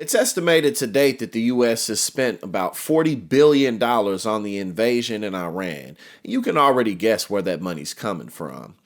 It's estimated to date that the U.S. has spent about $40 billion on the invasion in Iran. You can already guess where that money's coming from.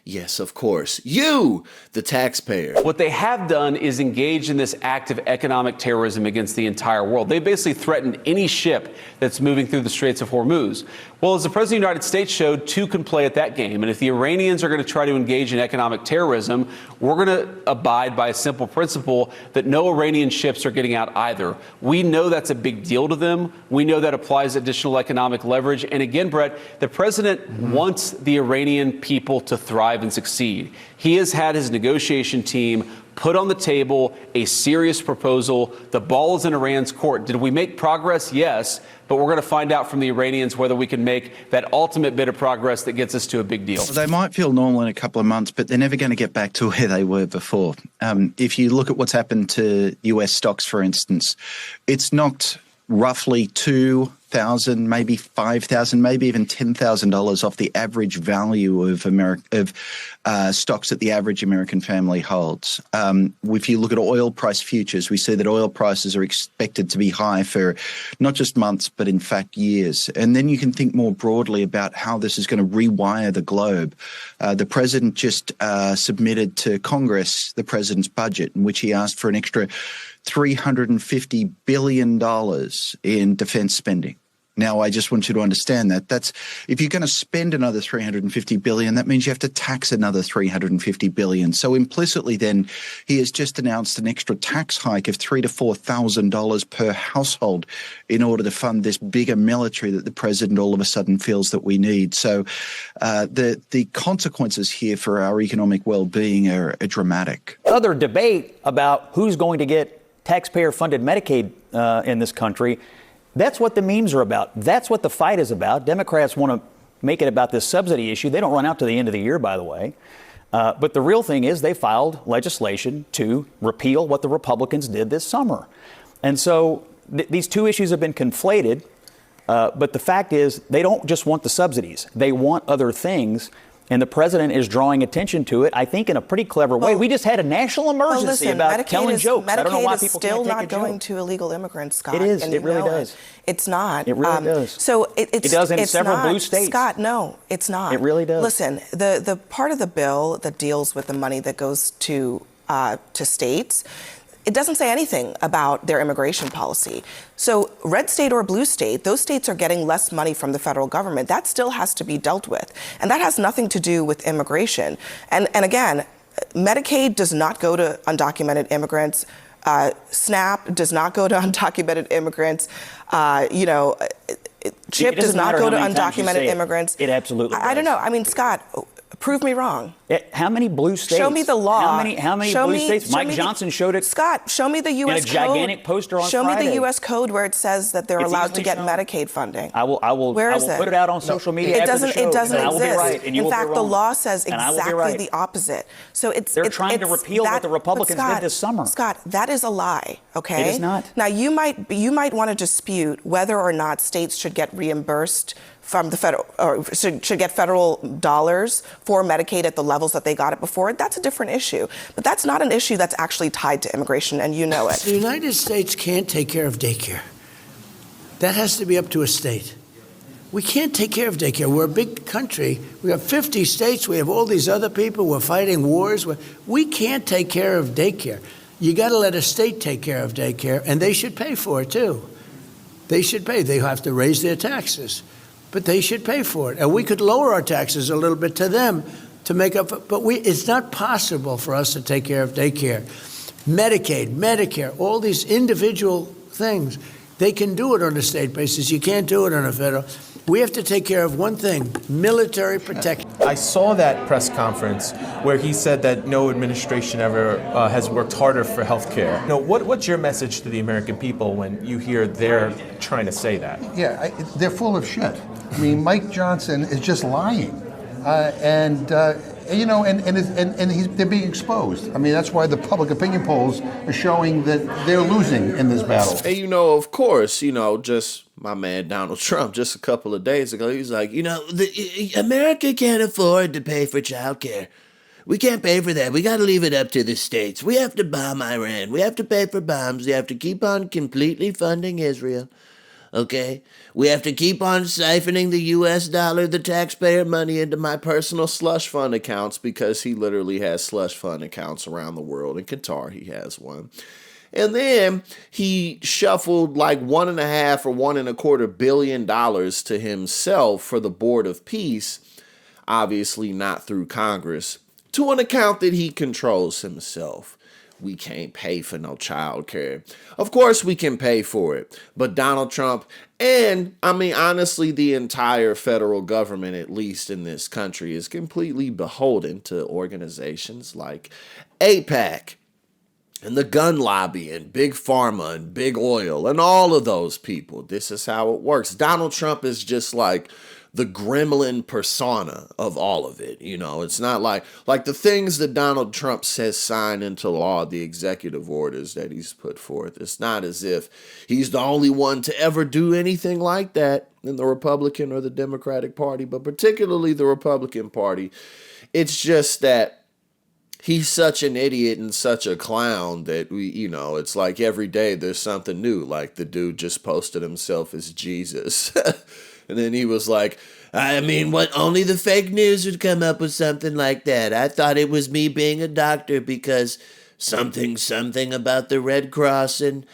Yes, of course, you, the taxpayer. What they have done is engage in this act of economic terrorism against the entire world. They basically threatened any ship that's moving through the Straits of Hormuz. Well, as the President of the United States showed, two can play at that game. And if the Iranians are going to try to engage in economic terrorism, we're going to abide by a simple principle that no Iranian ships are getting out either. We know that's a big deal to them. We know that applies additional economic leverage. And again, Brett, the president wants the Iranian people to thrive and succeed. He has had his negotiation team put on the table a serious proposal. The ball is in Iran's court. Did we make progress? Yes. But we're going to find out from the Iranians whether we can make that ultimate bit of progress that gets us to a big deal. They might feel normal in a couple of months, but they're never going to get back to where they were before. If you look at what's happened to US stocks, for instance, it's knocked roughly $2,000, maybe $5,000, maybe even $10,000 off the average value of stocks that the average American family holds. If you look at oil price futures, we see that oil prices are expected to be high for not just months, but in fact years. And then you can think more broadly about how this is going to rewire the globe. The president just submitted to Congress the president's budget, in which he asked for an extra $350 billion in defense spending. Now, I just want you to understand that's if you're going to spend another $350 billion, that means you have to tax another $350 billion. So implicitly, then, he has just announced an extra tax hike of $3,000 to $4,000 per household in order to fund this bigger military that the president all of a sudden feels that we need. So the consequences here for our economic well-being are dramatic. Other debate about who's going to get taxpayer-funded Medicaid in this country. That's what the memes are about. That's what the fight is about. Democrats want to make it about this subsidy issue. They don't run out to the end of the year, by the way. But the real thing is they filed legislation to repeal what the Republicans did this summer. And so these two issues have been conflated. But the fact is they don't just want the subsidies. They want other things. And the president is drawing attention to it, I think, in a pretty clever way. We just had a national emergency about Medicaid telling jokes. Medicaid I don't know why people still can't take not a joke. going to illegal immigrants, Scott. It is. And It really does. It's not. It really does. So it does in several not. blue states. Scott, no, it's not. It really does. Listen, the part of the bill that deals with the money that goes to states, it doesn't say anything about their immigration policy. So red state or blue state, those states are getting less money from the federal government. That still has to be dealt with. And that has nothing to do with immigration. And again, Medicaid does not go to undocumented immigrants. SNAP does not go to undocumented immigrants. CHIP does not go to undocumented immigrants. It absolutely does. I don't know. I mean, Scott, prove me wrong. How many blue states? Show me the law. How many blue states? Mike Johnson showed it. Scott, show me the U.S. in a gigantic poster on Show Friday. me the U.S. code where it says that they're It's allowed to easily get shown. Medicaid funding. I will put it out on social media. It after doesn't. the show, It doesn't and I will exist. be right, and you In will be fact, the wrong. law says And I will be exactly right. the opposite. So They're trying to repeal what the Republicans Scott, did this summer. Scott, that is a lie. Okay, It is not. Now you might want to dispute whether or not states should get reimbursed from the federal, or should get federal dollars for Medicaid at the levels that they got it before. That's a different issue. But that's not an issue that's actually tied to immigration, and you know it. The United States can't take care of daycare. That has to be up to a state. We can't take care of daycare. We're a big country. We have 50 states. We have all these other people. We're fighting wars. We can't take care of daycare. You got to let a state take care of daycare, and they should pay for it, too. They should pay. They have to raise their taxes. But they should pay for it. And we could lower our taxes a little bit to them to make up. But it's not possible for us to take care of daycare. Medicaid, Medicare, all these individual things, they can do it on a state basis. You can't do it on a federal. We have to take care of one thing, military protection. I saw that press conference where he said that no administration ever has worked harder for health care. What's your message to the American people when you hear they're trying to say that? Yeah, they're full of shit. I mean, Mike Johnson is just lying. They're being exposed. I mean, that's why the public opinion polls are showing that they're losing in this battle. And of course, just my man Donald Trump just a couple of days ago, he's like, America can't afford to pay for childcare. We can't pay for that. We got to leave it up to the states. We have to bomb Iran. We have to pay for bombs. We have to keep on completely funding Israel. Okay? We have to keep on siphoning the U.S. dollar, the taxpayer money, into my personal slush fund accounts, because he literally has slush fund accounts around the world. In Qatar, he has one. And then he shuffled like $1.5 or $1.25 billion to himself for the Board of Peace, obviously not through Congress, to an account that he controls himself. We can't pay for no child care. Of course we can pay for it. But Donald Trump, and I mean, honestly, the entire federal government, at least in this country, is completely beholden to organizations like AIPAC and the gun lobby and big pharma and big oil and all of those people. This is how it works. Donald Trump is just like the gremlin persona of all of it. You know, it's not like the things that Donald Trump says sign into law, the executive orders that he's put forth. It's not as if he's the only one to ever do anything like that in the Republican or the Democratic Party, but particularly the Republican Party. It's just that he's such an idiot and such a clown that it's like every day there's something new. Like the dude just posted himself as Jesus. And then he was like, I mean, what? Only the fake news would come up with something like that. I thought it was me being a doctor because something about the Red Cross, and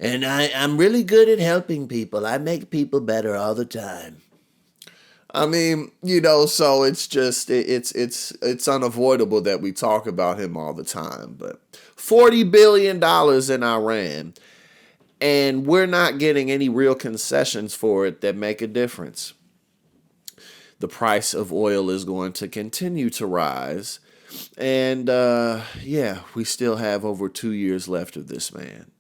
I'm really good at helping people. I make people better all the time. I mean, so it's just, it's unavoidable that we talk about him all the time. But $40 billion in Iran. And we're not getting any real concessions for it that make a difference. The price of oil is going to continue to rise. And we still have over 2 years left of this man.